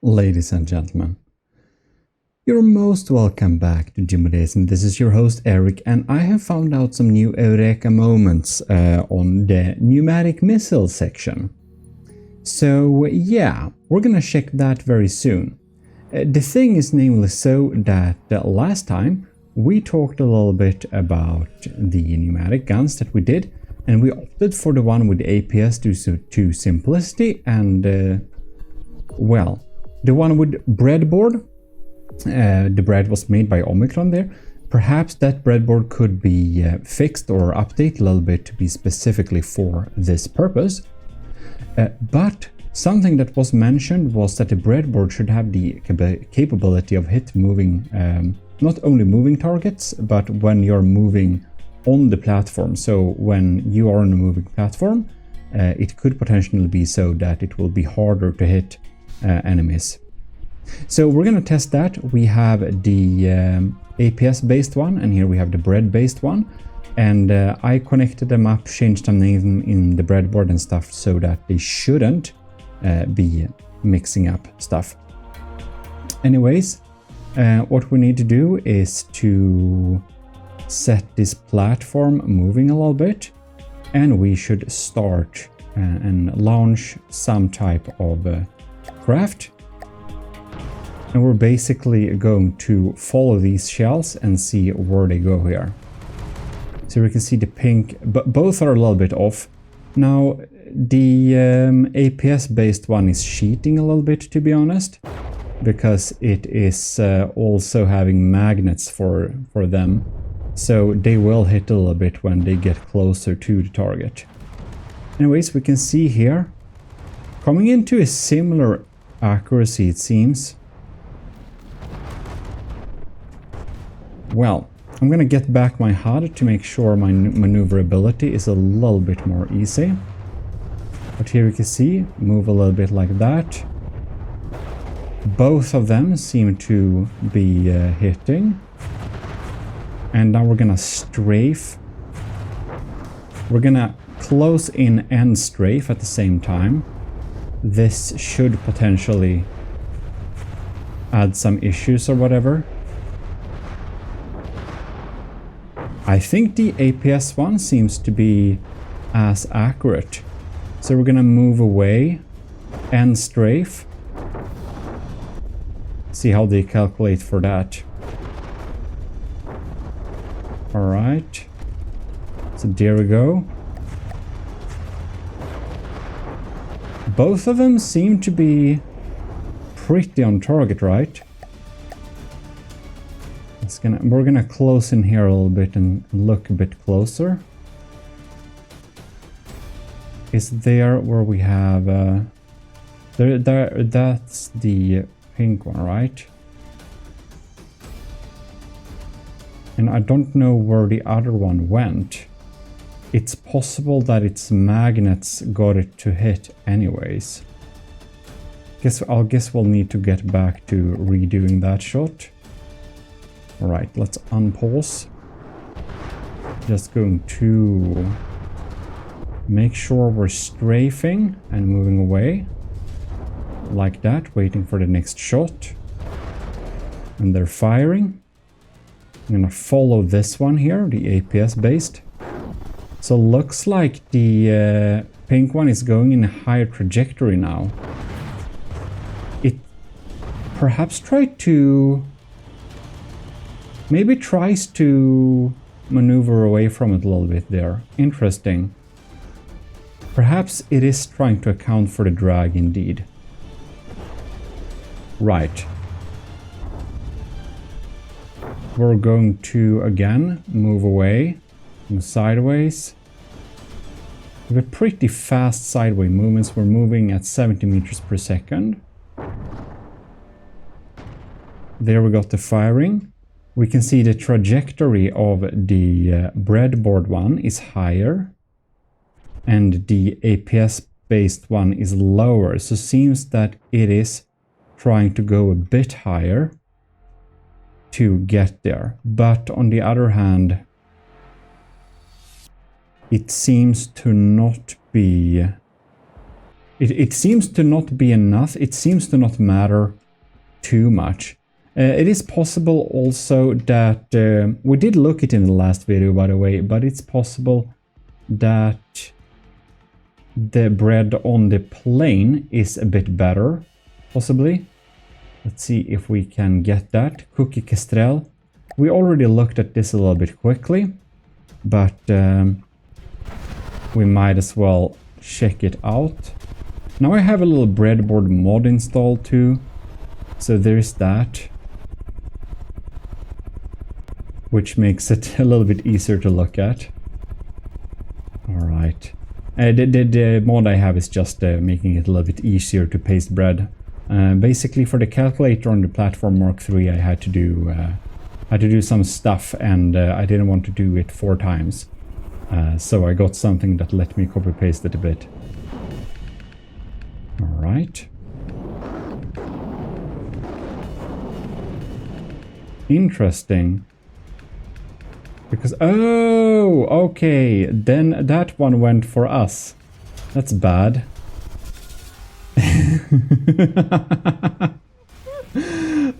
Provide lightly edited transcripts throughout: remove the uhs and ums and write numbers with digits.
Ladies and gentlemen, you're most welcome back to GMODISM. This is your host Eric, and I have found out some new Eureka moments on the pneumatic missile section. So yeah, we're gonna check that very soon. The thing is namely so that last time we talked a little bit about the pneumatic guns that we did, and we opted for the one with APS due to simplicity and well, the one with breadboard. The bread was made by Omicron there. Perhaps that breadboard could be fixed or updated a little bit to be specifically for this purpose. But something that was mentioned was that the breadboard should have the capability of moving, not only moving targets, but when you're moving on the platform. So when you are on a moving platform, it could potentially be so that it will be harder to hit enemies. So we're going to test that. We have the APS based one, and here we have the bread based one, and I connected them up, changed them in the breadboard and stuff so that they shouldn't be mixing up stuff. Anyways, what we need to do is to set this platform moving a little bit, and we should start and launch some type of craft. And we're basically going to follow these shells and see where they go here. So we can see the pink, but both are a little bit off. Now the APS based one is cheating a little bit, to be honest, because it is also having magnets for them. So they will hit a little bit when they get closer to the target. Anyways, we can see here, coming into a similar accuracy it seems. Well, I'm gonna get back my HUD to make sure my maneuverability is a little bit more easy. But here you can see, move a little bit like that. Both of them seem to be hitting. And now we're gonna strafe. We're gonna close in and strafe at the same time. This should potentially add some issues or whatever. I think the APS one seems to be as accurate. So we're gonna move away and strafe. See how they calculate for that. Alright. So there we go. Both of them seem to be pretty on target, right? We're gonna close in here a little bit and look a bit closer. Is there where we have that's the pink one, right? And I don't know where the other one went. It's possible that its magnets got it to hit anyways. I guess we'll need to get back to redoing that shot. Alright, let's unpause. Just going to make sure we're strafing and moving away. Like that, waiting for the next shot. And they're firing. I'm gonna follow this one here, the APS based. So looks like the pink one is going in a higher trajectory now. It perhaps tried to... maybe tries to maneuver away from it a little bit there. Interesting. Perhaps it is trying to account for the drag indeed. Right. We're going to again move away, move sideways. We have a pretty fast sideways movements. We're moving at 70 meters per second. There we got the firing. We can see the trajectory of the breadboard one is higher and the APS based one is lower. So it seems that it is trying to go a bit higher to get there. But on the other hand, it seems to not be it seems to not be enough. It seems to not matter too much. It is possible also that we did look it in the last video, by the way, but it's possible that the bread on the plane is a bit better, possibly. Let's see if we can get that. Cookie Kestrel. We already looked at this a little bit quickly, but we might as well check it out. Now I have a little breadboard mod installed too, so there's that, which makes it a little bit easier to look at. Alright. The mod I have is just making it a little bit easier to paste bread. Basically for the calculator on the Platform Mark III I had to do some stuff, and I didn't want to do it 4 times. So I got something that let me copy paste it a bit. Alright. Interesting. Because, oh, okay, then that one went for us. That's bad.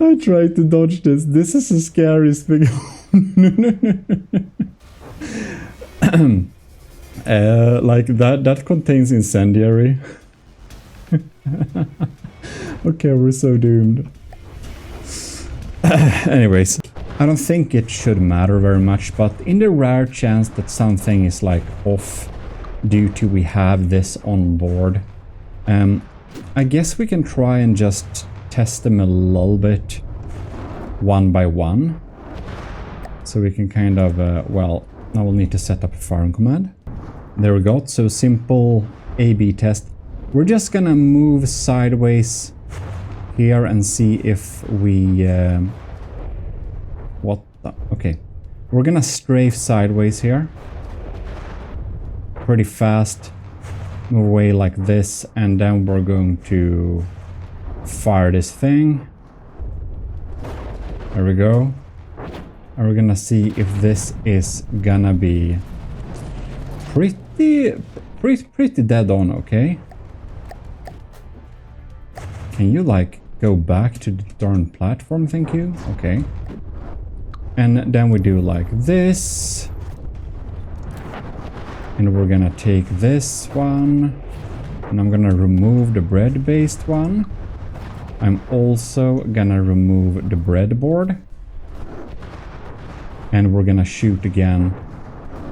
I tried to dodge this. This is the scariest thing. Like that contains incendiary. Okay, we're so doomed. Anyways, I don't think it should matter very much, but in the rare chance that something is like off due to we have this on board, I guess we can try and just test them a little bit one by one. So we can kind of, well, now we'll need to set up a firing command. There we go. So simple A/B test. We're just gonna move sideways here and see if we... what the... Okay. We're gonna strafe sideways here. Pretty fast. Move away like this, and then we're going to fire this thing. There we go. And we're gonna see if this is gonna be pretty dead on, okay? Can you like go back to the darn platform, thank you? Okay. And then we do like this. And we're gonna take this one. And I'm gonna remove the bread-based one. I'm also gonna remove the breadboard. And we're gonna shoot again.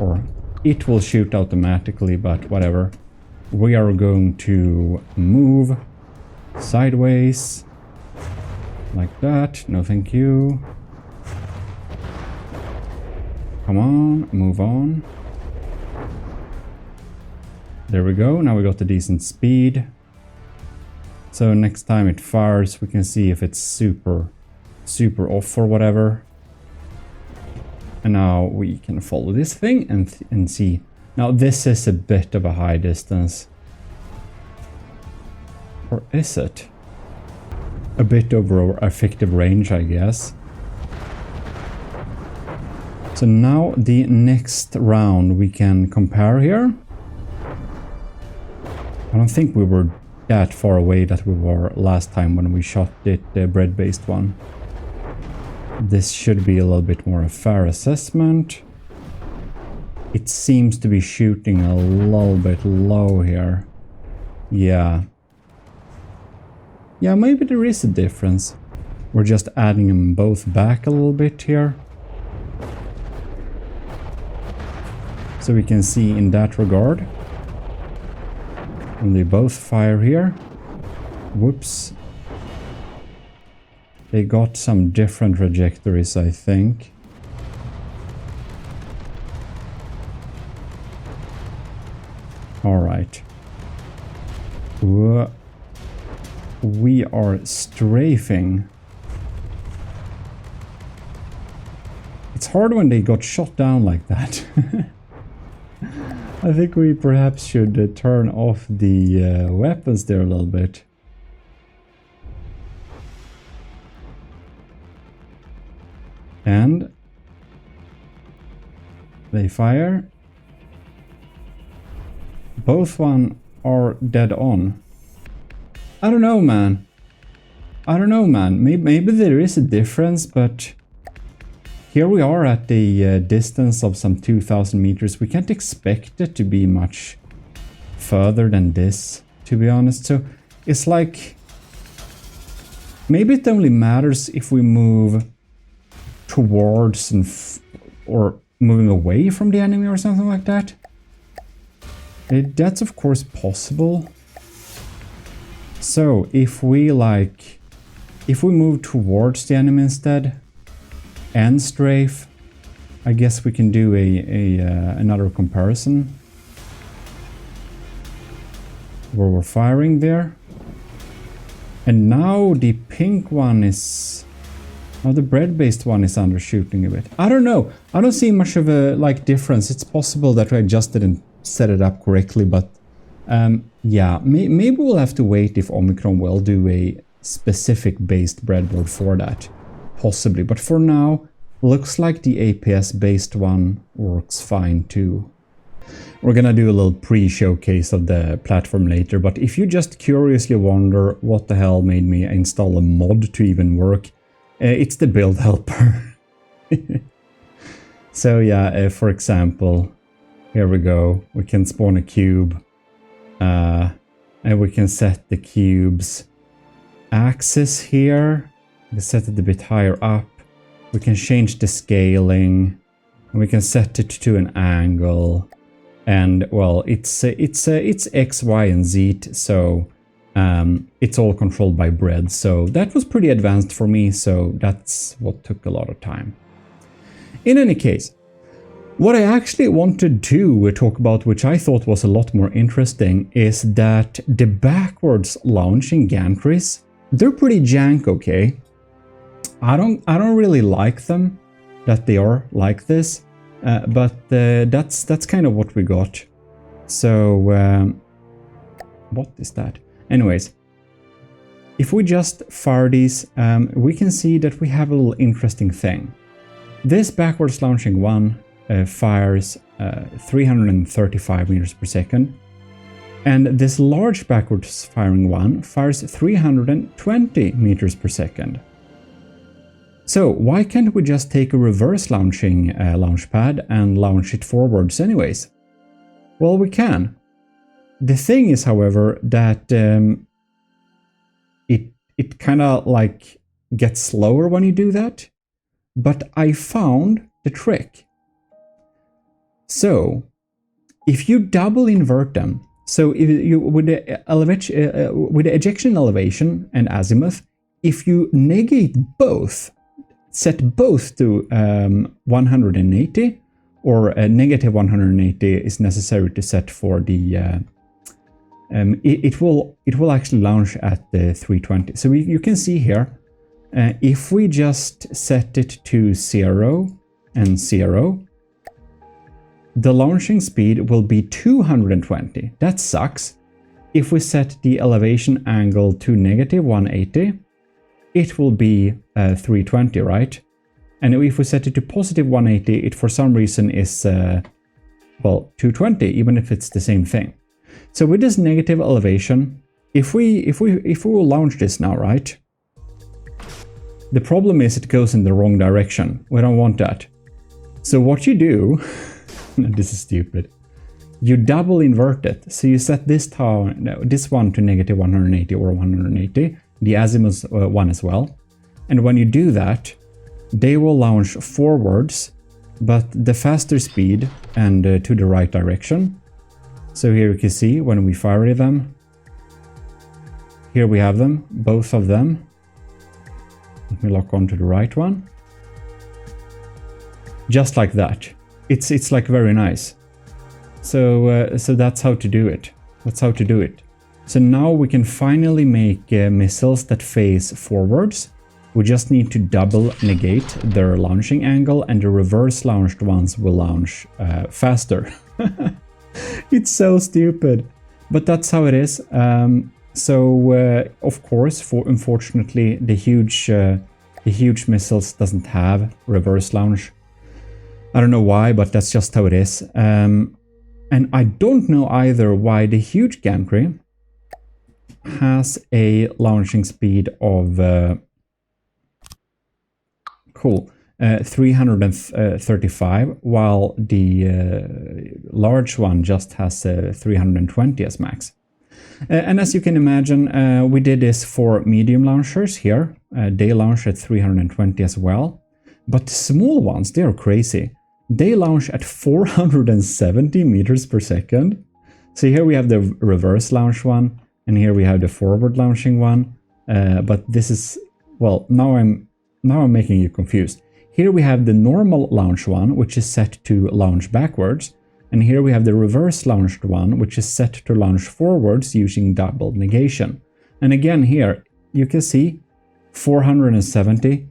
Or it will shoot automatically, but whatever. We are going to move sideways. Like that. No thank you. Come on, move on. There we go. Now we got a decent speed. So next time it fires, we can see if it's super off or whatever. And now we can follow this thing and see. Now this is a bit of a high distance. Or is it? A bit over our effective range, I guess. So now the next round we can compare here. I don't think we were that far away that we were last time when we shot it, the bread-based one. This should be a little bit more a fair assessment. It seems to be shooting a little bit low here. Yeah. Yeah, maybe there is a difference. We're just adding them both back a little bit here. So we can see in that regard. And they both fire here. Whoops. They got some different trajectories, I think. Alright. We are strafing. It's hard when they got shot down like that. I think we perhaps should turn off the weapons there a little bit. And they fire. Both one are dead on. I don't know, man. I don't know, man. Maybe there is a difference, but here we are at a distance of some 2,000 meters. We can't expect it to be much further than this, to be honest. So it's like, maybe it only matters if we move towards or moving away from the enemy or something like that. That's of course possible. So if we move towards the enemy instead and strafe, I guess we can do another comparison where we're firing there. And now the pink one is, now the bread-based one is undershooting a bit. I don't know. I don't see much of a difference. It's possible that I just didn't set it up correctly, but yeah, maybe we'll have to wait if Omicron will do a specific based breadboard for that. Possibly, but for now, looks like the APS based one works fine too. We're gonna do a little pre-showcase of the platform later, but if you just curiously wonder what the hell made me install a mod to even work, it's the build helper. So yeah, for example, here we go. We can spawn a cube, and we can set the cube's axis here. We set it a bit higher up. We can change the scaling, and we can set it to an angle. And well, it's X, Y, and Z, so it's all controlled by bread. So that was pretty advanced for me. So that's what took a lot of time. In any case, what I actually wanted to talk about, which I thought was a lot more interesting, is that the backwards launching gantries, they're pretty jank, okay? I don't really like them, that they are like this, but that's kind of what we got. So what is that? Anyways, if we just fire these, we can see that we have a little interesting thing. This backwards launching one fires 335 meters per second, and this large backwards firing one fires 320 meters per second. So why can't we just take a reverse launching launch pad and launch it forwards anyways? Well, we can. The thing is, however, that it kind of like gets slower when you do that, but I found the trick. So, if you double invert them, so if you with the ejection elevation and azimuth, if you negate both, set both to 180, or negative 180 is necessary to set for the. It will actually launch at the 320. So you can see here, if we just set it to 0 and 0. The launching speed will be 220. That sucks. If we set the elevation angle to negative 180, it will be 320, right? And if we set it to positive 180, it for some reason is, well, 220, even if it's the same thing. So with this negative elevation, if we will launch this now, right? The problem is it goes in the wrong direction. We don't want that. So what you do, this is stupid. You double invert it. So you set this one to negative 180 or 180, the azimuth one as well. And when you do that, they will launch forwards, but the faster speed and to the right direction. So here you can see when we fire them. Here we have them, both of them. Let me lock on to the right one. Just like that. It's like very nice. So that's how to do it. That's how to do it. So now we can finally make missiles that face forwards. We just need to double negate their launching angle, and the reverse launched ones will launch faster. It's so stupid, but that's how it is. Of course, unfortunately, the huge missiles doesn't have reverse launch. I don't know why, but that's just how it is. And I don't know either why the huge gantry has a launching speed of 335, while the large one just has 320 as max. And as you can imagine, we did this for medium launchers here. They launch at 320 as well. But the small ones, they are crazy. They launch at 470 meters per second. So here we have the reverse launch one, and here we have the forward launching one. But this is, well, now I'm making you confused. Here we have the normal launch one, which is set to launch backwards. And here we have the reverse launched one, which is set to launch forwards using double negation. And again here, you can see 470.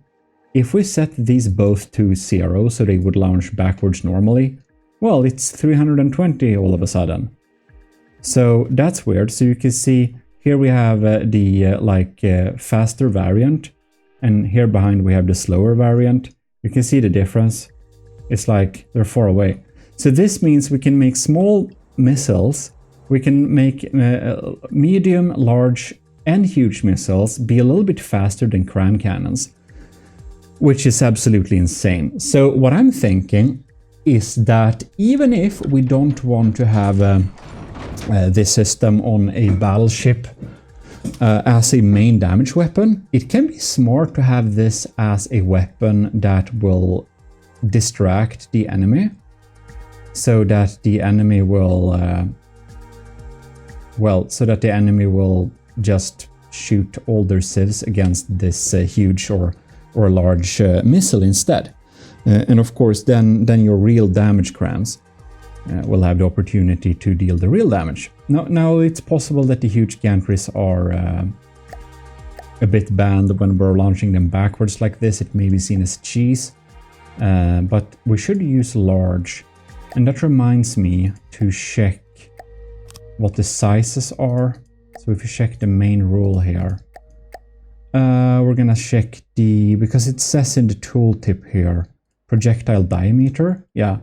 If we set these both to 0, so they would launch backwards normally, well, it's 320 all of a sudden. So that's weird. So you can see here we have the faster variant, and here behind we have the slower variant. You can see the difference. It's like they're far away. So this means we can make small missiles, we can make medium, large and huge missiles be a little bit faster than cram cannons, which is absolutely insane. So what I'm thinking is that even if we don't want to have this system on a battleship as a main damage weapon, it can be smart to have this as a weapon that will distract the enemy, so that the enemy will just shoot all their civs against this huge or large missile instead. And of course then your real damage crams will have the opportunity to deal the real damage. Now it's possible that the huge gantries are a bit banned when we're launching them backwards like this. It may be seen as cheese, but we should use large. And that reminds me to check what the sizes are. So if you check the main rule here, we're gonna check because it says in the tooltip here, projectile diameter, yeah.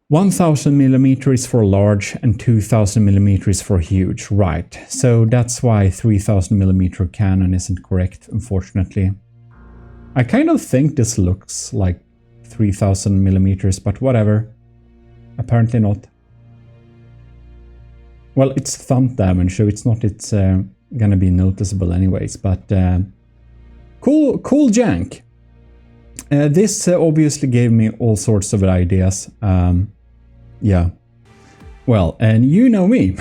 1000 millimeters for large and 2000 millimeters for huge, right. So that's why 3000 millimeter cannon isn't correct, unfortunately. I kind of think this looks like 3000 millimeters, but whatever. Apparently not. Well, it's thumb damage, so it's gonna be noticeable anyways, but cool jank. This obviously gave me all sorts of ideas. Yeah. Well, and you know me.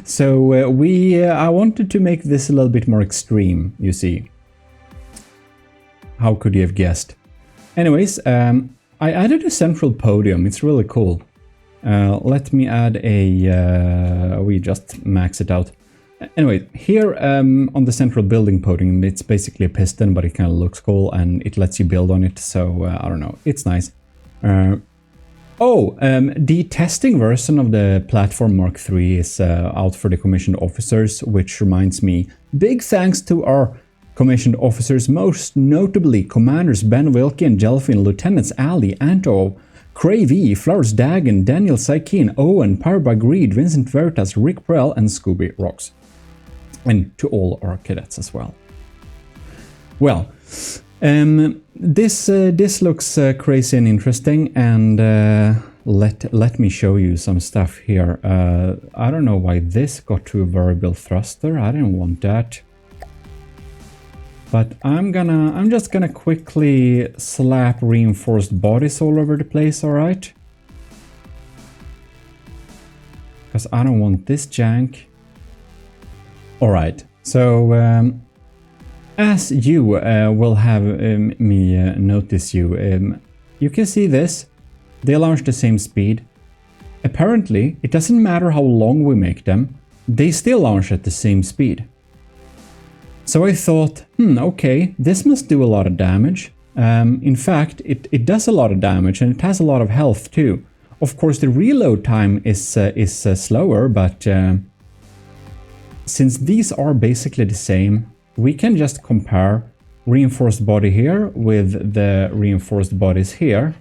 So I wanted to make this a little bit more extreme, you see. How could you have guessed? Anyways, I added a central podium. It's really cool. Let me add a... we just max it out. Anyway, here on the central building podium, it's basically a piston, but it kind of looks cool and it lets you build on it. So, I don't know. It's nice. The testing version of the Platform Mark III is out for the commissioned officers, which reminds me, big thanks to our commissioned officers, most notably Commanders Ben Wilkie and Jelfin, Lieutenants Ali, Anto, Cray V, Flowers Dagan, Daniel Saikin, Owen, Pyrbug Reed, Vincent Veritas, Rick Prell, and Scooby Rocks. And to all our cadets as well. Well, this looks crazy and interesting, and let me show you some stuff here. I don't know why this got to a variable thruster. I didn't want that. But I'm just gonna quickly slap reinforced bodies all over the place, alright? Because I don't want this jank. Alright, so as you will have me notice you can see this. They launch the same speed. Apparently, it doesn't matter how long we make them, they still launch at the same speed. So I thought, okay, this must do a lot of damage. In fact, it does a lot of damage and it has a lot of health too. Of course, the reload time is slower, but since these are basically the same, we can just compare reinforced body here with the reinforced bodies here.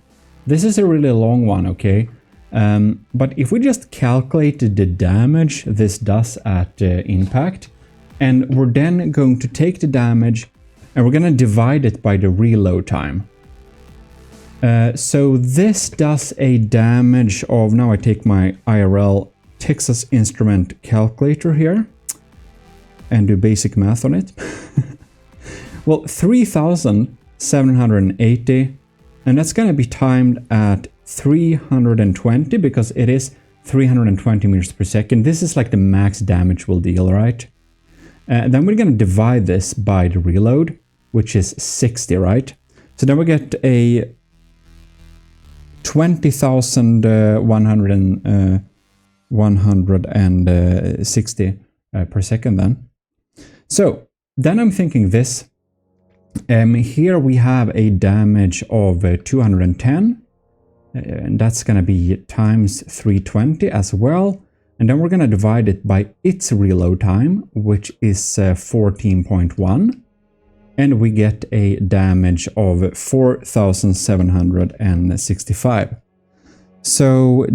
This is a really long one, okay? But if we just calculated the damage this does at impact, and we're then going to take the damage and we're going to divide it by the reload time. So this does a damage of, now I take my IRL Texas Instrument calculator here and do basic math on it. Well, 3,780, and that's going to be timed at 320 because it is 320 meters per second. This is like the max damage we'll deal, right? Then we're going to divide this by the reload, which is 60, right? So then we get a 20,160 per second then. So then I'm thinking this. Here we have a damage of 210. And that's going to be times 320 as well. And then we're going to divide it by its reload time, which is 14.1. And we get a damage of 4,765. So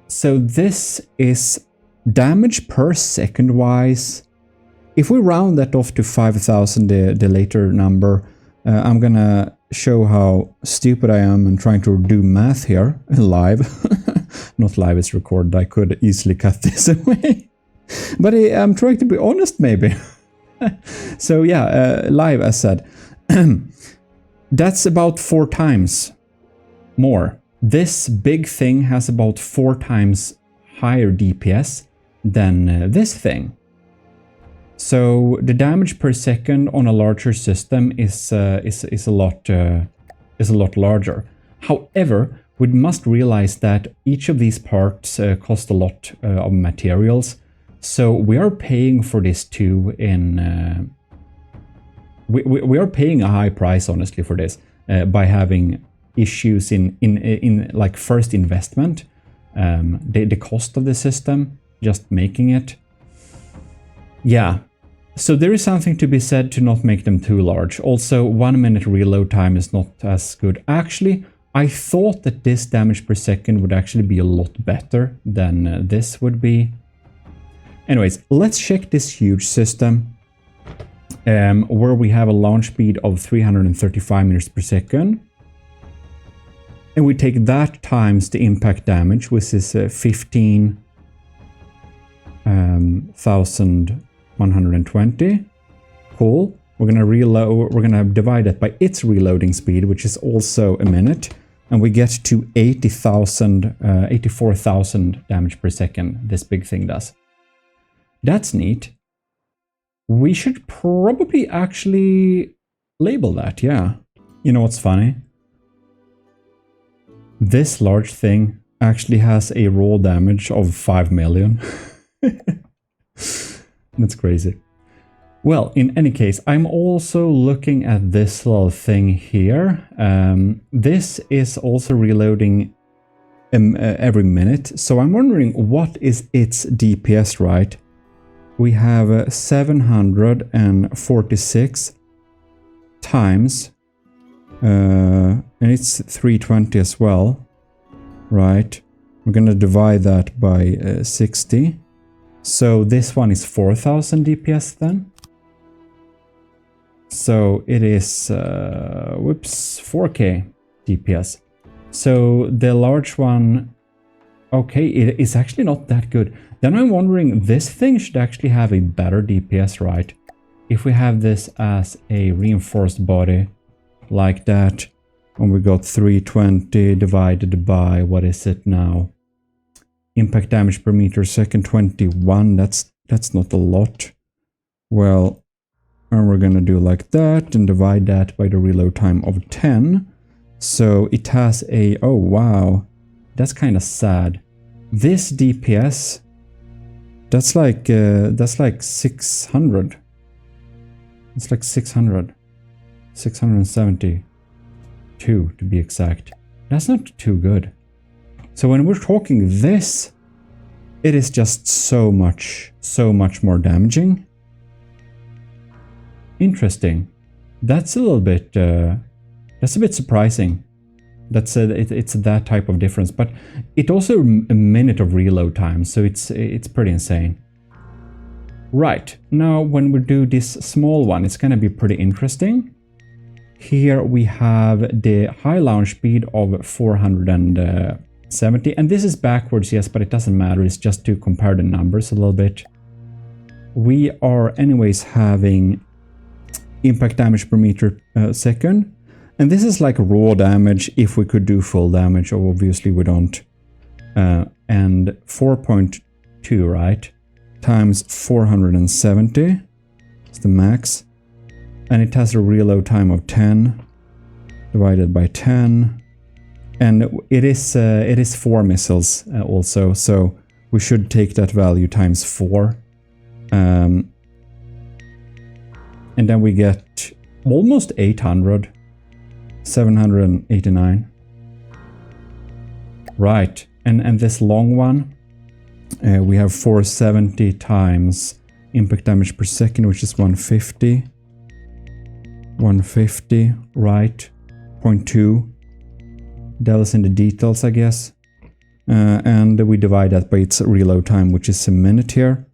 so this is damage per second wise. If we round that off to 5,000, the later number, I'm gonna show how stupid I am and trying to do math here live. Not live, it's recorded. I could easily cut this away. But I'm trying to be honest, maybe. So yeah, live as said. That's about 4 times more. This big thing has about 4 times higher DPS than this thing. So the damage per second on a larger system is a lot larger. However, we must realize that each of these parts cost a lot of materials. So we are paying for this too in... we are paying a high price, honestly, for this by having issues in like first investment, the cost of the system, just making it. Yeah, so there is something to be said to not make them too large. Also, 1 minute reload time is not as good. Actually, I thought that this damage per second would actually be a lot better than this would be. Anyways, let's check this huge system where we have a launch speed of 335 meters per second. And we take that times the impact damage, which is 15,120. Cool. We're gonna reload. We're gonna divide it by its reloading speed, which is also a minute, and we get to 84,000 damage per second. This big thing does. That's neat. We should probably actually label that. Yeah. You know what's funny? This large thing actually has a raw damage of 5 million. That's crazy. Well, in any case, I'm also looking at this little thing here. This is also reloading every minute. So I'm wondering, what is its DPS, right? We have 746 times, and it's 320 as well, right? We're gonna divide that by 60. So this one is 4,000 DPS then. So it is, 4K DPS. So the large one, okay, it is actually not that good. Then I'm wondering, this thing should actually have a better DPS, right? If we have this as a reinforced body like that, and we got 320 divided by, what is it now? Impact damage per meter second, 21. That's not a lot. Well, and we're gonna do like that and divide that by the reload time of 10. So it has a, oh wow, that's kind of sad. This DPS, that's like 600. It's like 600. 672 to be exact. That's not too good. So when we're talking this, it is just so much more damaging. Interesting. That's a little bit, that's a bit surprising it's that type of difference, but it also a minute of reload time, so it's pretty insane. Right, now when we do this small one, it's gonna be pretty interesting. Here we have the high launch speed of 470, and this is backwards, yes, but it doesn't matter, it's just to compare the numbers a little bit. We are anyways having impact damage per meter second, and this is like raw damage if we could do full damage, obviously we don't. And 4.2, right, times 470 is the max, and it has a reload time of 10 divided by 10, and it is 4 missiles also, so we should take that value times 4. And then we get almost 800, 789. Right, and this long one, we have 470 times impact damage per second, which is 150. 150, right, 0.2. Devil's in the details, I guess. And we divide that by its reload time, which is a minute here.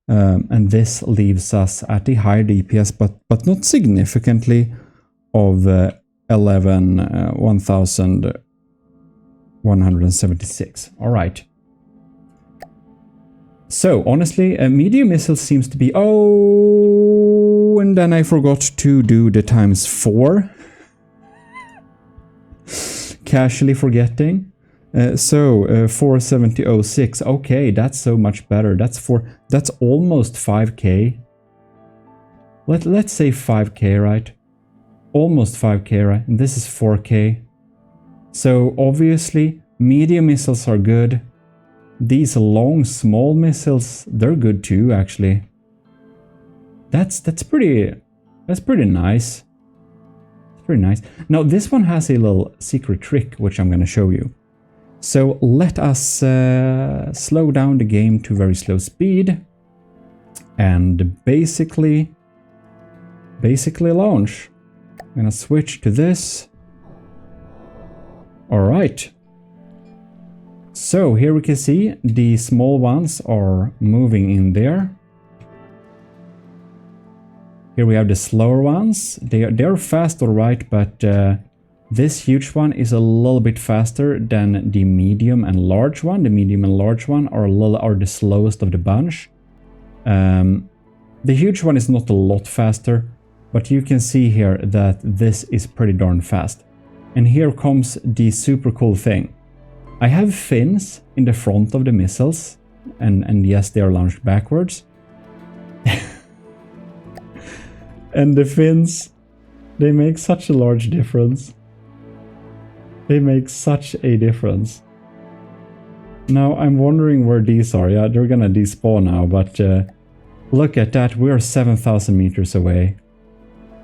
And this leaves us at a higher DPS, but not significantly, of 1176. All right. So honestly, medium missile seems to be... Oh, and then I forgot to do the times 4. Casually forgetting. So 470.06. Okay, that's so much better. That's almost 5k. Let's say 5k, right? Almost 5k, right? And this is 4k. So obviously medium missiles are good. These long small missiles, they're good too, actually. That's pretty nice. It's pretty nice. Now this one has a little secret trick which I'm going to show you. So let us slow down the game to very slow speed and basically launch. I'm gonna switch to this. All right. So here we can see the small ones are moving in there. Here we have the slower ones. They're fast, all right, but this huge one is a little bit faster than the medium and large one. The medium and large one are the slowest of the bunch. The huge one is not a lot faster, but you can see here that this is pretty darn fast. And here comes the super cool thing. I have fins in the front of the missiles, and yes, they are launched backwards. And the fins, they make such a large difference. They make such a difference. Now I'm wondering where these are. Yeah, they're gonna despawn now, but look at that, we're 7,000 meters away.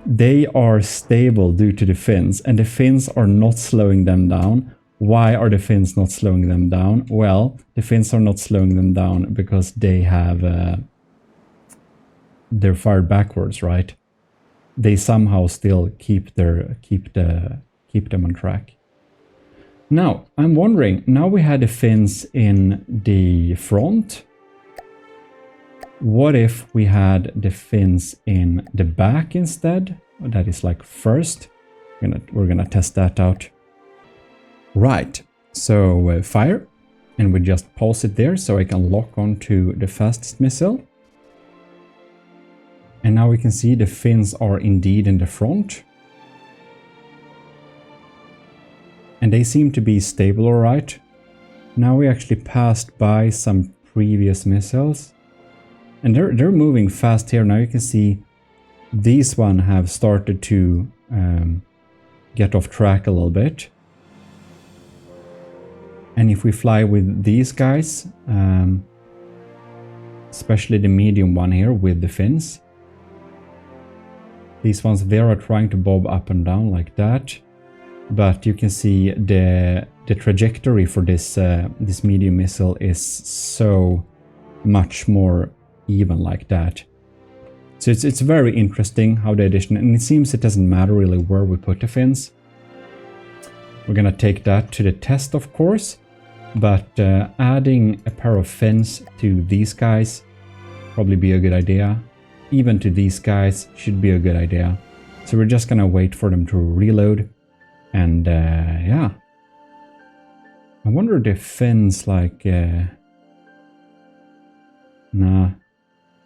They are stable due to the fins, and the fins are not slowing them down. Why are the fins not slowing them down? Well, the fins are not slowing them down because they have they're fired backwards, right? They somehow still keep them on track. Now, I'm wondering, now we had the fins in the front. What if we had the fins in the back instead? That is like first. We're gonna test that out. Right, so fire, and we just pause it there so I can lock onto the fastest missile. And now we can see the fins are indeed in the front. And they seem to be stable, all right. Now we actually passed by some previous missiles. And they're moving fast here. Now you can see these one have started to get off track a little bit. And if we fly with these guys, especially the medium one here with the fins, these ones there are trying to bob up and down like that. But you can see the trajectory for this this medium missile is so much more even like that. So it's very interesting how the addition, and it seems it doesn't matter really where we put the fins. We're gonna take that to the test, of course, but adding a pair of fins to these guys probably be a good idea. Even to these guys should be a good idea. So we're just gonna wait for them to reload, and yeah. I wonder if the fins, like, nah,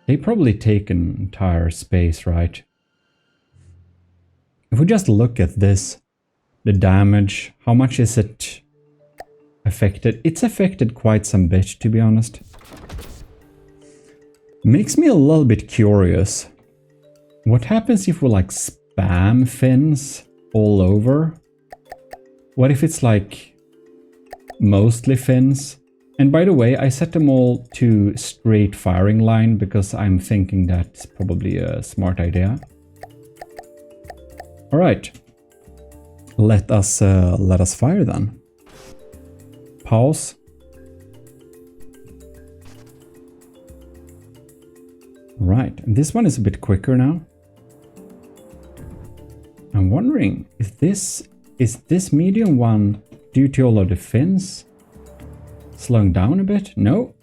they probably take an entire space, right? If we just look at this, the damage, how much is it affected? It's affected quite some bit, to be honest. Makes me a little bit curious. What happens if we like spam fins all over? What if it's like mostly fins? And by the way, I set them all to straight firing line because I'm thinking that's probably a smart idea. All right, let us fire then. Pause. Right, and this one is a bit quicker now. I'm wondering if this is this medium one due to all of the fins slowing down a bit. No.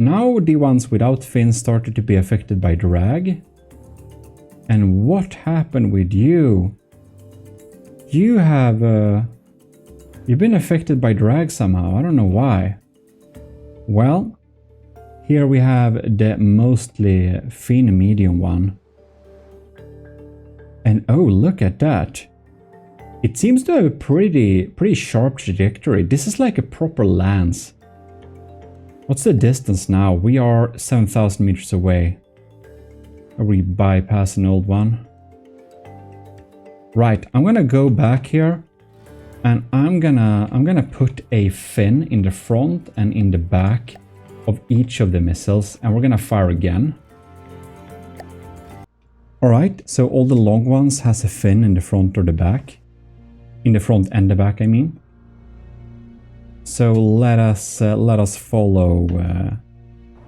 Now the ones without fins started to be affected by drag. And what happened with you? You have you've been affected by drag somehow. I don't know why. Well, here we have the mostly fin medium one. And oh, look at that. It seems to have a pretty sharp trajectory. This is like a proper lance. What's the distance now? We are 7,000 meters away. Are we bypass an old one? Right, I'm gonna go back here, and I'm gonna put a fin in the front and in the back of each of the missiles, and we're gonna fire again. Alright, so all the long ones has a fin in the front or the back. In the front and the back, I mean. So let us follow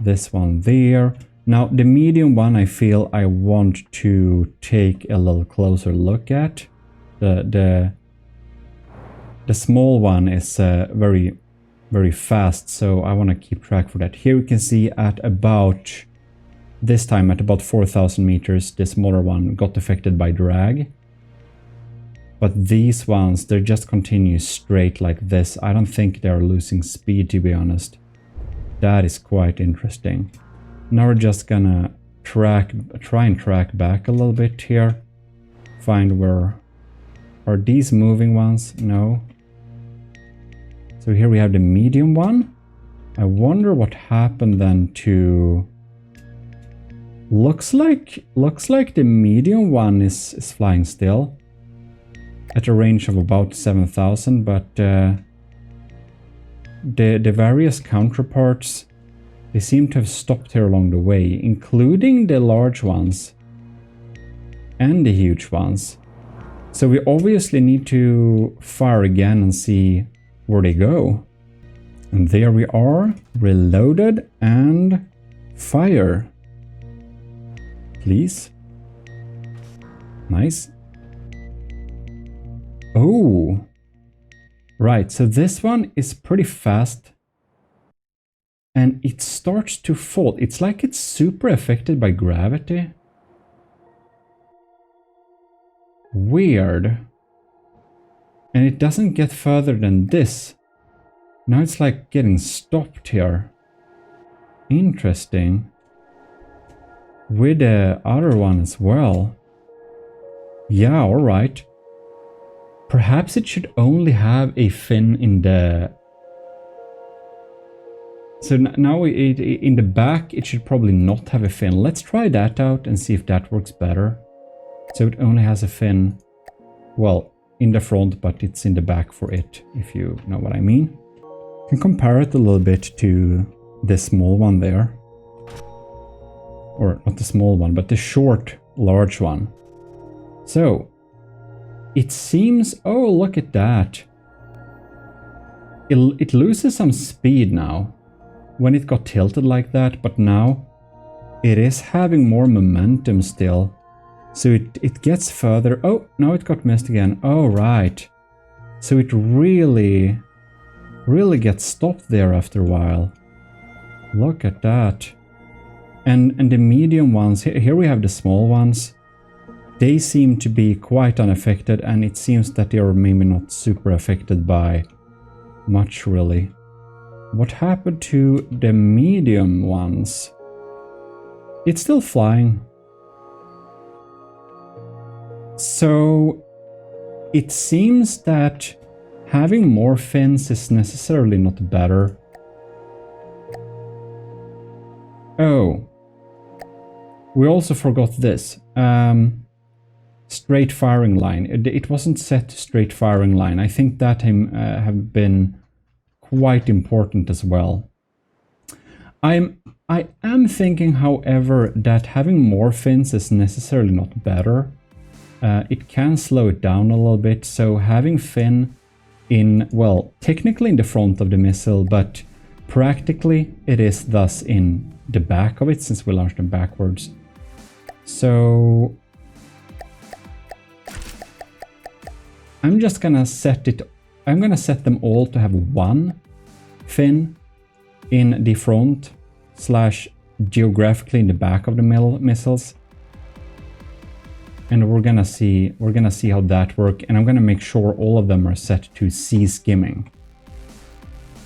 this one there. Now the medium one, I feel I want to take a little closer look at. The small one is very fast, so I want to keep track for that. Here we can see at about this time at about 4,000 meters, the smaller one got affected by drag. But these ones, they just continue straight like this. I don't think they're losing speed, to be honest. That is quite interesting. Now we're just gonna try and track back a little bit here. Find where... Are these moving ones? No. So here we have the medium one. I wonder what happened then to... Looks like the medium one is flying still. At a range of about 7,000, but the various counterparts, they seem to have stopped here along the way, including the large ones and the huge ones. So we obviously need to fire again and see where they go. And there we are, reloaded and fire. Please. Nice. Oh, right, so this one is pretty fast and it starts to fall. It's like it's super affected by gravity. Weird. And it doesn't get further than this. Now it's like getting stopped here. Interesting. With the other one as well. Yeah, alright. Perhaps it should only have a fin in the... So now in the back it should probably not have a fin. Let's try that out and see if that works better. So it only has a fin, well, in the front, but it's in the back for it, if you know what I mean. You can compare it a little bit to the small one there. Or not the small one, but the short, large one. So... It seems... Oh, look at that. It loses some speed now when it got tilted like that, but now it is having more momentum still. So it gets further. Oh, now it got missed again. Oh, right. So it really gets stopped there after a while. Look at that. And the medium ones, here we have the small ones. They seem to be quite unaffected, and it seems that they are maybe not super affected by much really. What happened to the medium ones? It's still flying. So it seems that having more fins is necessarily not better. Oh, we also forgot this. Straight firing line. It wasn't set to straight firing line. I think that have been quite important as well. I am thinking, however, that having more fins is necessarily not better. It can slow it down a little bit, so having fin in, well, technically in the front of the missile, but practically it is thus in the back of it, since we launched them backwards. So I'm just gonna set it, I'm gonna set them all to have one fin in the front / geographically in the back of the missiles. And we're gonna see how that works, and I'm gonna make sure all of them are set to C skimming.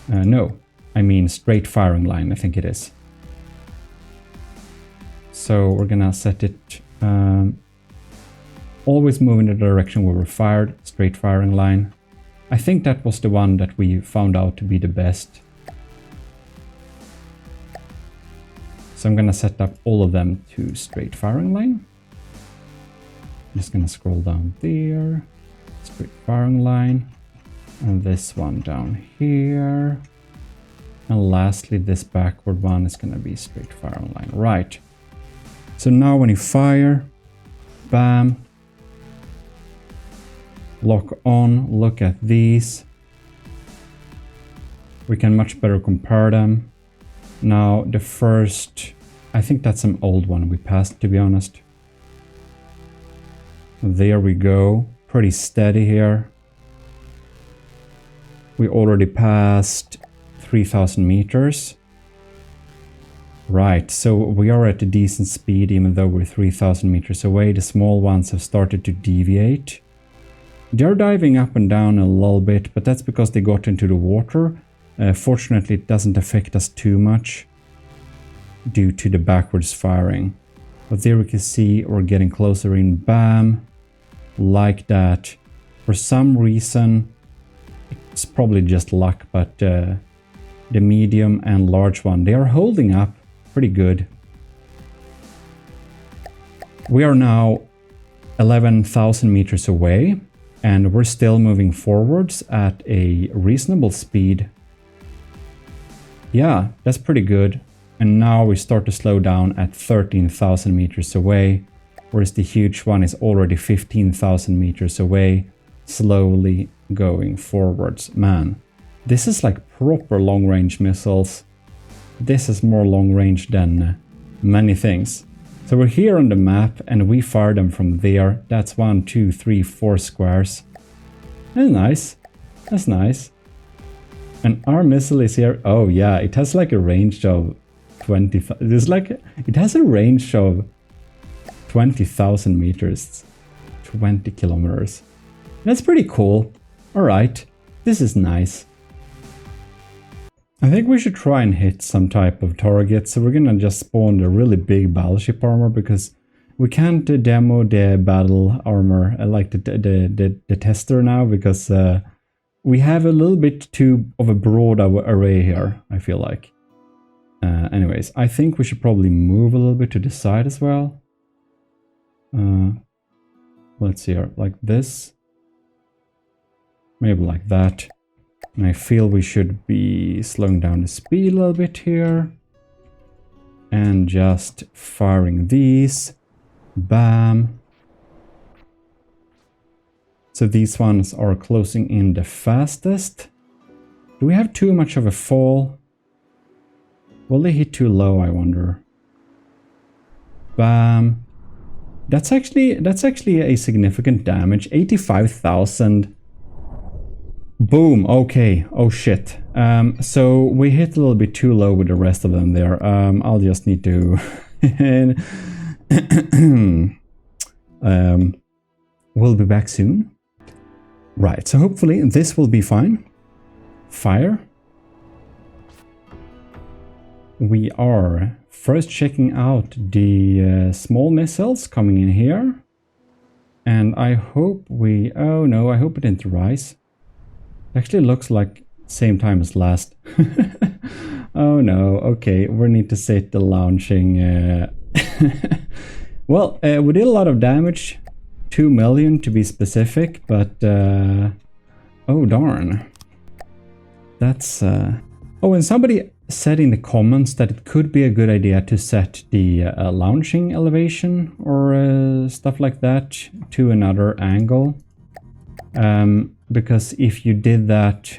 No, I mean straight firing line, I think it is. So we're gonna set it always move in the direction where we're fired, straight firing line. I think that was the one that we found out to be the best. So I'm gonna set up all of them to straight firing line. I'm just gonna scroll down there, straight firing line, and this one down here. And lastly, this backward one is gonna be straight firing line. Right. So now when you fire, bam, lock on, look at these. We can much better compare them. Now the first, I think that's an old one we passed, to be honest. There we go, pretty steady here. We already passed 3,000 meters. Right, so we are at a decent speed even though we're 3,000 meters away. The small ones have started to deviate. They're diving up and down a little bit, but that's because they got into the water. Fortunately, it doesn't affect us too much due to the backwards firing. But there we can see we're getting closer in, bam, like that. For some reason, it's probably just luck, but the medium and large one, they are holding up pretty good. We are now 11,000 meters away, and we're still moving forwards at a reasonable speed. Yeah, that's pretty good. And now we start to slow down at 13,000 meters away, whereas the huge one is already 15,000 meters away, slowly going forwards. Man, this is like proper long-range missiles. This is more long-range than many things. So we're here on the map and we fire them from there. That's 1, 2, 3, 4 squares. That's nice. That's nice. And our missile is here. Oh yeah, it has like a range of 20. It has a range of 20,000 meters, 20 kilometers. That's pretty cool. All right, this is nice. I think we should try and hit some type of target. So we're gonna just spawn the really big battleship armor because we can't demo the battle armor like the tester now because we have a little bit too of a broad array here, I feel like. Anyways, I think we should probably move a little bit to the side as well. Let's see here, like this. Maybe like that. And I feel we should be slowing down the speed a little bit here. And just firing these. Bam. So these ones are closing in the fastest. Do we have too much of a fall? Will they hit too low, I wonder? Bam. That's actually a significant damage. 85,000. Boom. Okay. Oh shit. So we hit a little bit too low with the rest of them there. I'll just need to... we'll be back soon. Right, so hopefully this will be fine. Fire. We are first checking out the small missiles coming in here. And I hope we... Oh no, I hope it didn't rise. Actually looks like same time as last. Oh no, okay, we need to set the launching... Well, we did a lot of damage. 2 million to be specific, but oh darn. That's oh, and somebody said in the comments that it could be a good idea to set the launching elevation or stuff like that to another angle, because if you did that,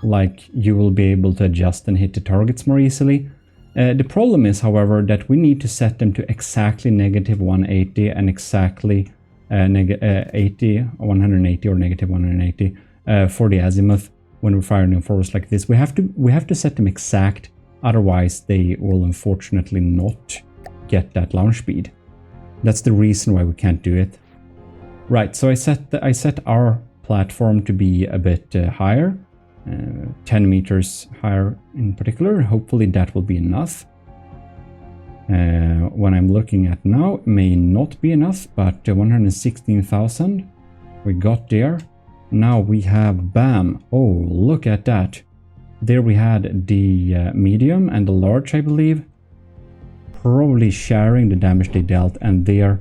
like, you will be able to adjust and hit the targets more easily. The problem is, however, that we need to set them to exactly negative 180 and exactly 180 or negative 180 for the azimuth when we're firing in forwards like this. We have to set them exact, otherwise they will unfortunately not get that launch speed. That's the reason why we can't do it. Right, so I set our platform to be a bit higher. 10 meters higher in particular. Hopefully that will be enough. What I'm looking at now may not be enough, but 116,000 we got there. Now we have, bam, oh look at that. There we had the medium and the large, I believe, probably sharing the damage they dealt, and there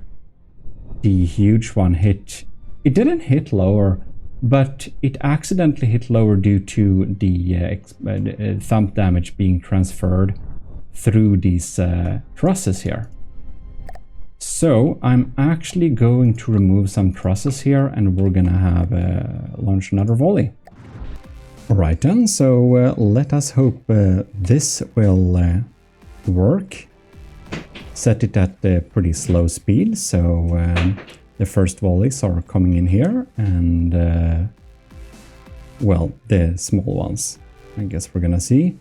the huge one hit. It didn't hit lower, but it accidentally hit lower due to the thump damage being transferred through these trusses here. So I'm actually going to remove some trusses here, and we're gonna have launch another volley. Alright then, so let us hope this will work. Set it at a pretty slow speed, so the first volleys are coming in here, and well, the small ones, I guess we're gonna see.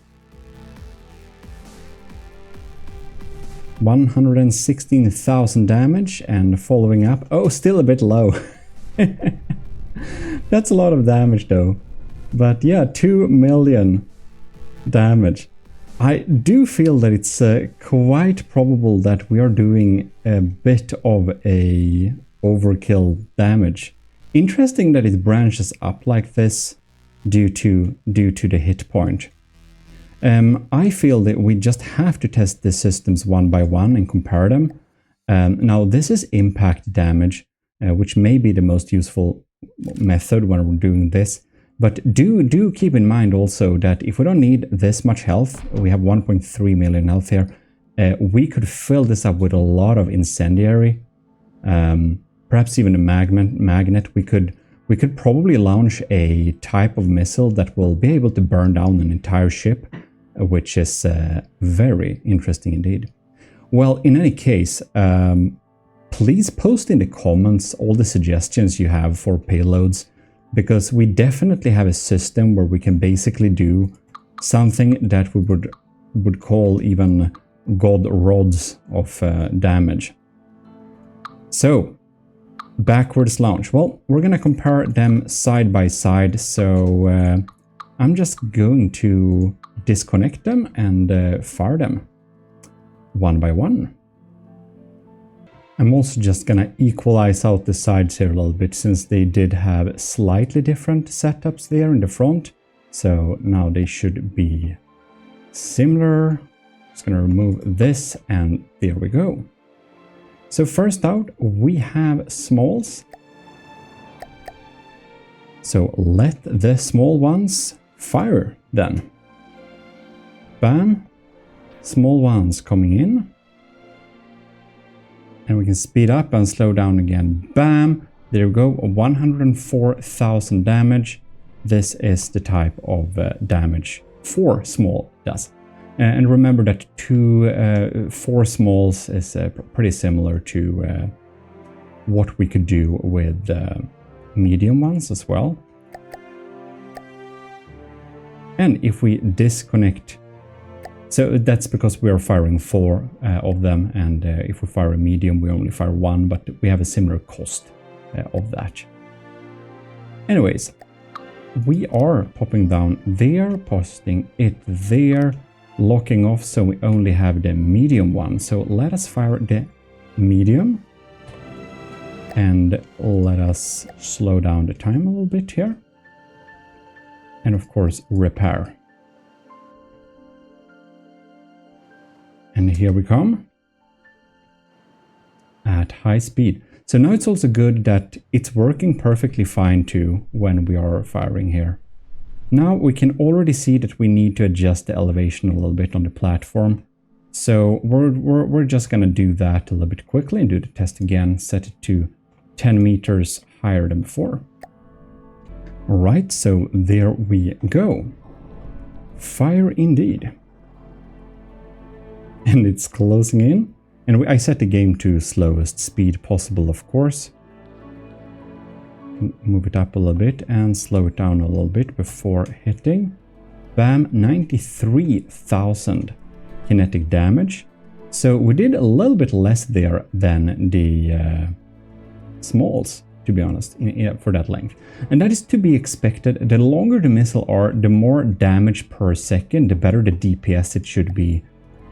116,000 damage, and following up, oh, still a bit low. That's a lot of damage though. But yeah, 2 million damage. I do feel that it's quite probable that we are doing a bit of a overkill damage. Interesting that it branches up like this due to the hit point. I feel that we just have to test the systems one by one and compare them. Now this is impact damage, which may be the most useful method when we're doing this. But do keep in mind also that if we don't need this much health, we have 1.3 million health here, we could fill this up with a lot of incendiary, perhaps even a magnet. We could probably launch a type of missile that will be able to burn down an entire ship, which is very interesting indeed. Well, in any case, please post in the comments all the suggestions you have for payloads, because we definitely have a system where we can basically do something that we would call even god rods of damage. So, backwards launch. Well, we're gonna compare them side by side, so I'm just going to disconnect them and fire them one by one. I'm also just gonna equalize out the sides here a little bit, since they did have slightly different setups there in the front. So now they should be similar. Just gonna remove this, and there we go. So first out, we have smalls. So let the small ones fire then. Bam. Small ones coming in. And we can speed up and slow down again. Bam! There we go, 104,000 damage. This is the type of damage 4 small does. And remember that 4 smalls is pretty similar to what we could do with medium ones as well. And if we disconnect, so that's because we are firing 4 of them, and if we fire a medium we only fire 1, but we have a similar cost of that. Anyways, we are popping down there, posting it there, locking off so we only have the medium one. So let us fire the medium and let us slow down the time a little bit here. And of course, repair. And here we come at high speed. So now it's also good that it's working perfectly fine too when we are firing here. Now we can already see that we need to adjust the elevation a little bit on the platform. So we're just gonna do that a little bit quickly and do the test again, set it to 10 meters higher than before. All right, so there we go. Fire indeed. And it's closing in. And I set the game to slowest speed possible, of course. Move it up a little bit and slow it down a little bit before hitting. Bam, 93,000 kinetic damage. So we did a little bit less there than the smalls, to be honest, for that length. And that is to be expected. The longer the missile are, the more damage per second, the better the DPS it should be.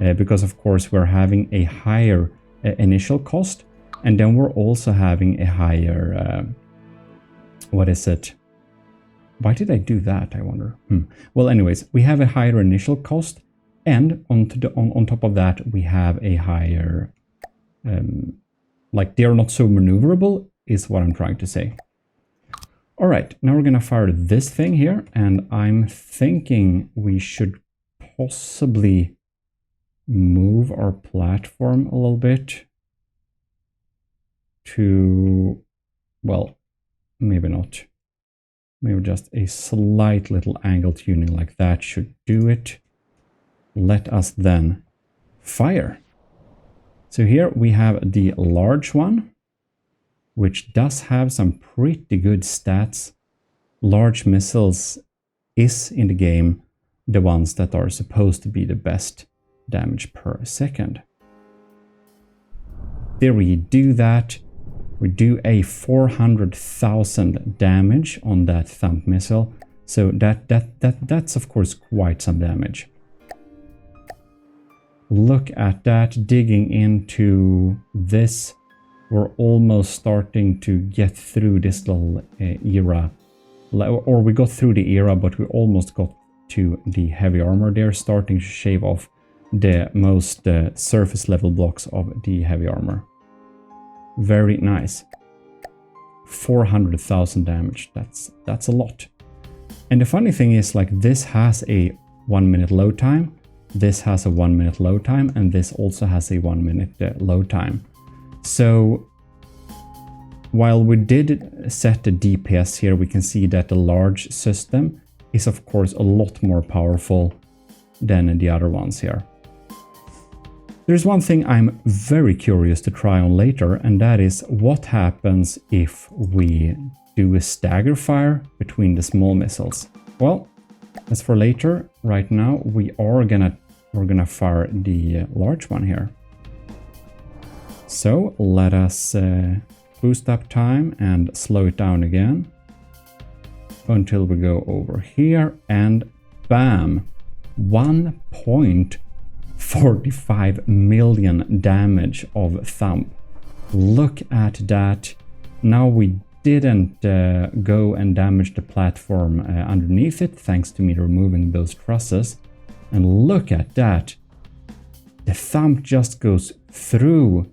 Because of course we're having a higher initial cost, and then we're also having a higher what is it? Why did I do that, I wonder? Well, anyways, we have a higher initial cost, and on top of that we have a higher like they're not so maneuverable is what I'm trying to say. All right, now we're gonna fire this thing here, and I'm thinking we should possibly move our platform a little bit to, well, maybe not. Maybe just a slight little angle tuning like that should do it. Let us then fire. So here we have the large one, which does have some pretty good stats. Large missiles is in the game the ones that are supposed to be the best damage per second. There we do that. We do a 400,000 damage on that thump missile. So that's of course quite some damage. Look at that, digging into this. We're almost starting to get through this little era. Or we got through the era, but we almost got to the heavy armor there, starting to shave off the most surface level blocks of the heavy armor. Very nice. 400,000 damage. That's a lot. And the funny thing is, like, this has a 1 minute load time, this has a 1 minute load time, and this also has a 1 minute load time. So while we did set the DPS here, we can see that the large system is of course a lot more powerful than the other ones here. There's one thing I'm very curious to try on later, and that is what happens if we do a stagger fire between the small missiles. Well, as for later, right now we're gonna fire the large one here. So let us boost up time and slow it down again until we go over here, and bam, 1.45 million damage of thump. Look at that. Now we didn't go and damage the platform underneath it, thanks to me removing those trusses. And look at that. The thump just goes through.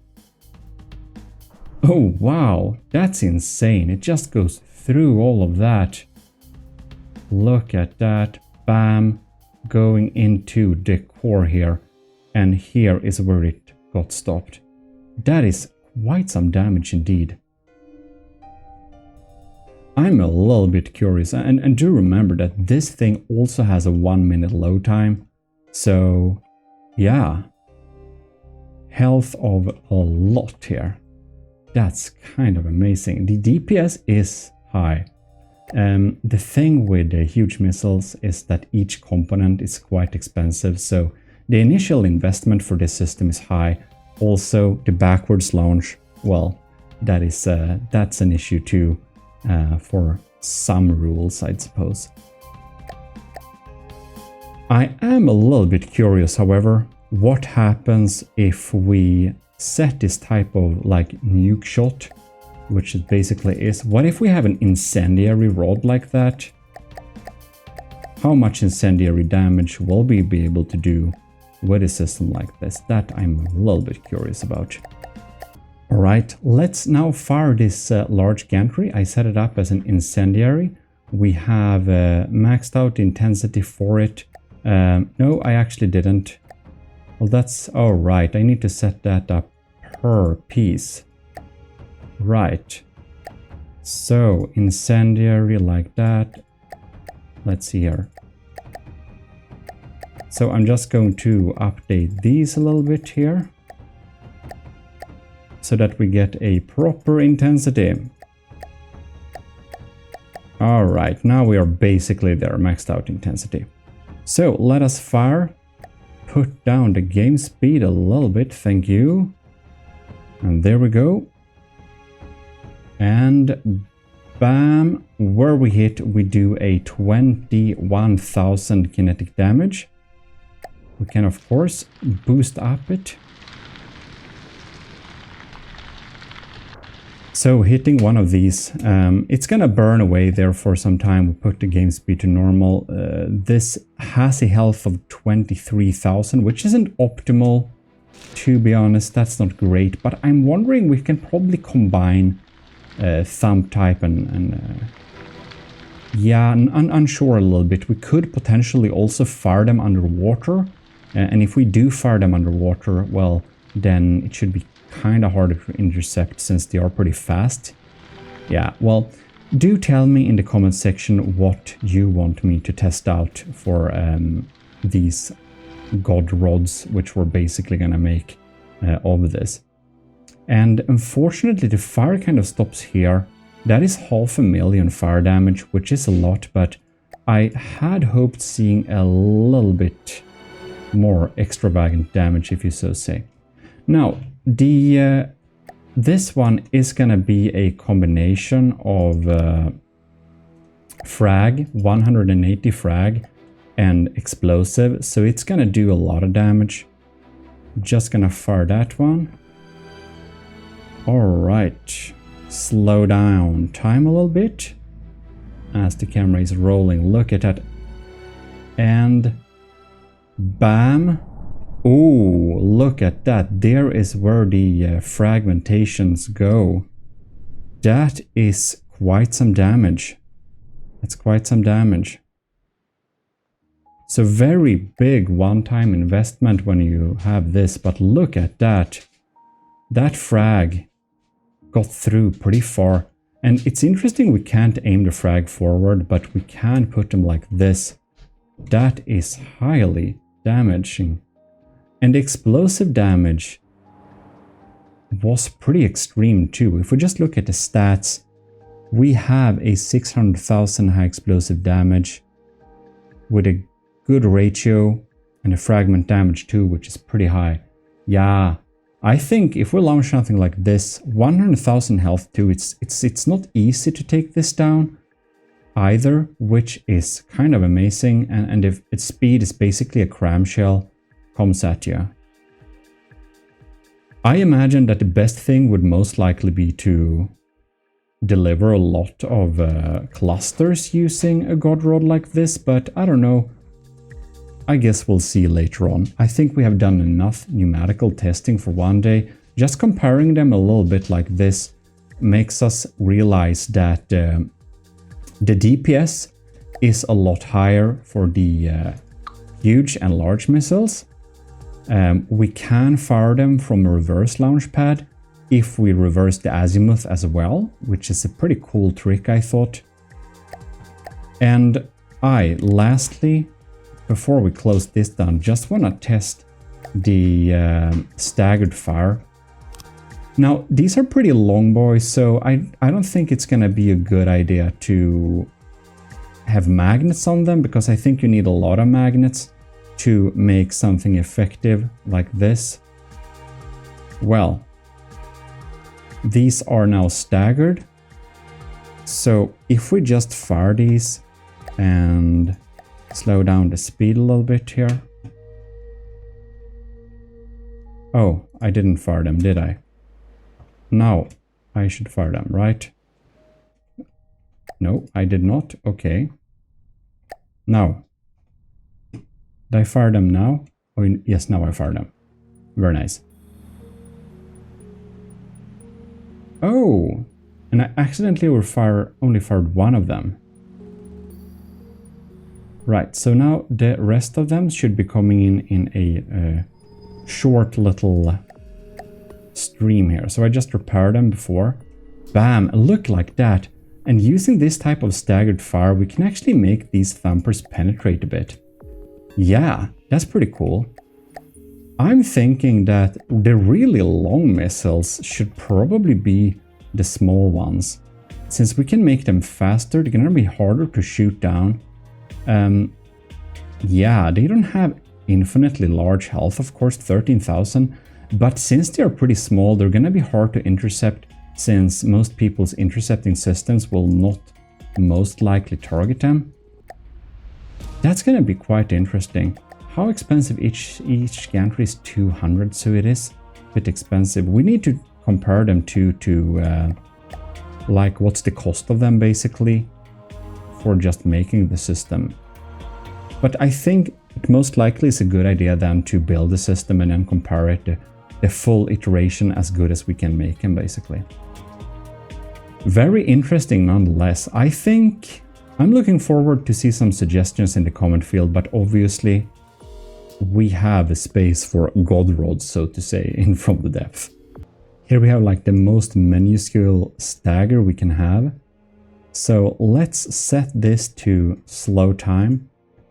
Oh wow, that's insane. It just goes through all of that. Look at that. Bam. Going into the core here. And here is where it got stopped. That is quite some damage indeed. I'm a little bit curious, and do remember that this thing also has a 1 minute load time. So yeah, health of a lot here. That's kind of amazing. The DPS is high. The thing with huge missiles is that each component is quite expensive, so the initial investment for this system is high. Also, the backwards launch, well, that's an issue too for some rules, I'd suppose. I am a little bit curious, however, what happens if we set this type of like nuke shot, which it basically is. What if we have an incendiary rod like that? How much incendiary damage will we be able to do with a system like this? That I'm a little bit curious about. Alright, let's now fire this large gantry. I set it up as an incendiary. We have maxed out the intensity for it. No, I actually didn't. Well, that's alright. I need to set that up per piece. Right. So, incendiary like that. Let's see here. So I'm just going to update these a little bit here, so that we get a proper intensity. Alright, now we are basically there, maxed out intensity. So let us fire. Put down the game speed a little bit, thank you. And there we go. And bam, where we hit, we do a 21,000 kinetic damage. We can of course boost up it. So hitting one of these, it's gonna burn away there for some time. We put the game speed to normal. This has a health of 23,000, which isn't optimal, to be honest. That's not great, but I'm wondering we can probably combine thumb type and yeah, I'm unsure a little bit. We could potentially also fire them underwater, and if we do fire them underwater, well, then it should be kind of harder to intercept since they are pretty fast. Yeah, well, do tell me in the comment section what you want me to test out for these god rods, which we're basically gonna make of this. And unfortunately the fire kind of stops here. That is 500,000 fire damage, which is a lot, but I had hoped seeing a little bit more extravagant damage, if you so say. Now, this one is gonna be a combination of frag, 180 frag, and explosive, so it's gonna do a lot of damage. Just gonna fire that one. Alright, slow down time a little bit as the camera is rolling. Look at that. And bam. Oh, look at that. There is where the fragmentations go. That is quite some damage. That's quite some damage. So very big one-time investment when you have this, but look at that. That frag got through pretty far. And it's interesting we can't aim the frag forward, but we can put them like this. That is highly damaging. And the explosive damage was pretty extreme too. If we just look at the stats, we have a 600,000 high explosive damage with a good ratio and a fragment damage too, which is pretty high. Yeah, I think if we launch something like this, 100,000 health too, it's not easy to take this down either, which is kind of amazing. And if its speed is basically a clamshell, comes at you. I imagine that the best thing would most likely be to deliver a lot of clusters using a god rod like this, but I don't know. I guess we'll see later on. I think we have done enough pneumatical testing for one day. Just comparing them a little bit like this makes us realize that the DPS is a lot higher for the huge and large missiles. We can fire them from a reverse launch pad if we reverse the azimuth as well, which is a pretty cool trick, I thought. And lastly, before we close this down, just want to test the staggered fire. Now, these are pretty long, boys, so I don't think it's going to be a good idea to have magnets on them, because I think you need a lot of magnets to make something effective like this. Well, these are now staggered. So if we just fire these and slow down the speed a little bit here. Oh, I didn't fire them, did I? No, I should fire them, right? No, I did not. Okay. Now. Did I fire them now? Oh, yes, now I fire them. Very nice. Oh, and I accidentally only fired one of them. Right, so now the rest of them should be coming in a short little stream here. So I just repaired them before. Bam, look like that. And using this type of staggered fire, we can actually make these thumpers penetrate a bit. Yeah, that's pretty cool. I'm thinking that the really long missiles should probably be the small ones. Since we can make them faster, they're gonna be harder to shoot down. Yeah, they don't have infinitely large health, of course, 13,000. But since they're pretty small, they're gonna be hard to intercept, since most people's intercepting systems will not most likely target them. That's gonna be quite interesting. How expensive each gantry is? 200, so it is a bit expensive. We need to compare them to like what's the cost of them basically for just making the system. But I think it most likely is a good idea then to build the system and then compare it to the full iteration as good as we can make them basically. Very interesting nonetheless. I think I'm looking forward to see some suggestions in the comment field, but obviously we have a space for god rods, so to say, in from the depth. Here we have like the most minuscule stagger we can have. So let's set this to slow time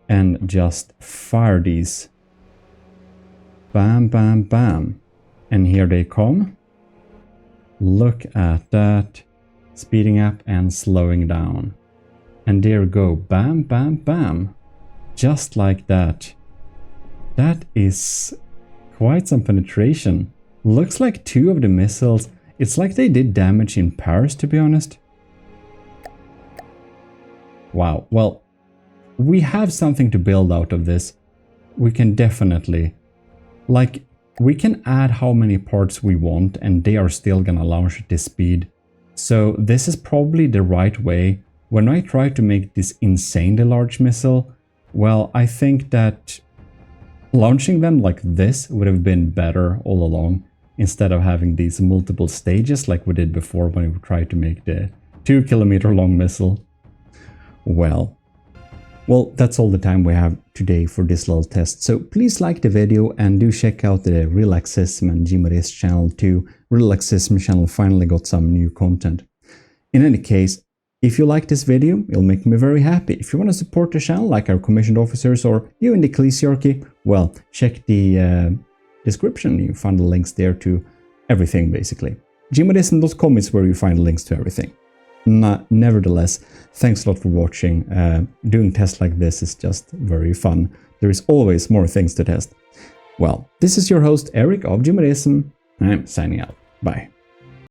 and just fire these. Bam, bam, bam. And here they come. Look at that. Speeding up and slowing down. And there we go. Bam, bam, bam. Just like that. That is quite some penetration. Looks like two of the missiles. It's like they did damage in pairs, to be honest. Wow. Well, we have something to build out of this. We can definitely... Like, we can add how many parts we want and they are still gonna launch at this speed. So this is probably the right way. When I try to make this insanely large missile, well, I think that launching them like this would have been better all along, instead of having these multiple stages like we did before when we tried to make the 2 kilometer long missile. Well, that's all the time we have today for this little test. So please like the video and do check out the Relaxism and GMODISM channel too. Relaxism channel finally got some new content. In any case, if you like this video, it'll make me very happy. If you want to support the channel, like our commissioned officers or you in the Ecclesiarchy, well, check the description. You find the links there to everything, basically. GMODISM.com is where you find links to everything. Nevertheless, thanks a lot for watching. Doing tests like this is just very fun. There is always more things to test. Well, this is your host, Eric of GMODISM, and I'm signing out. Bye.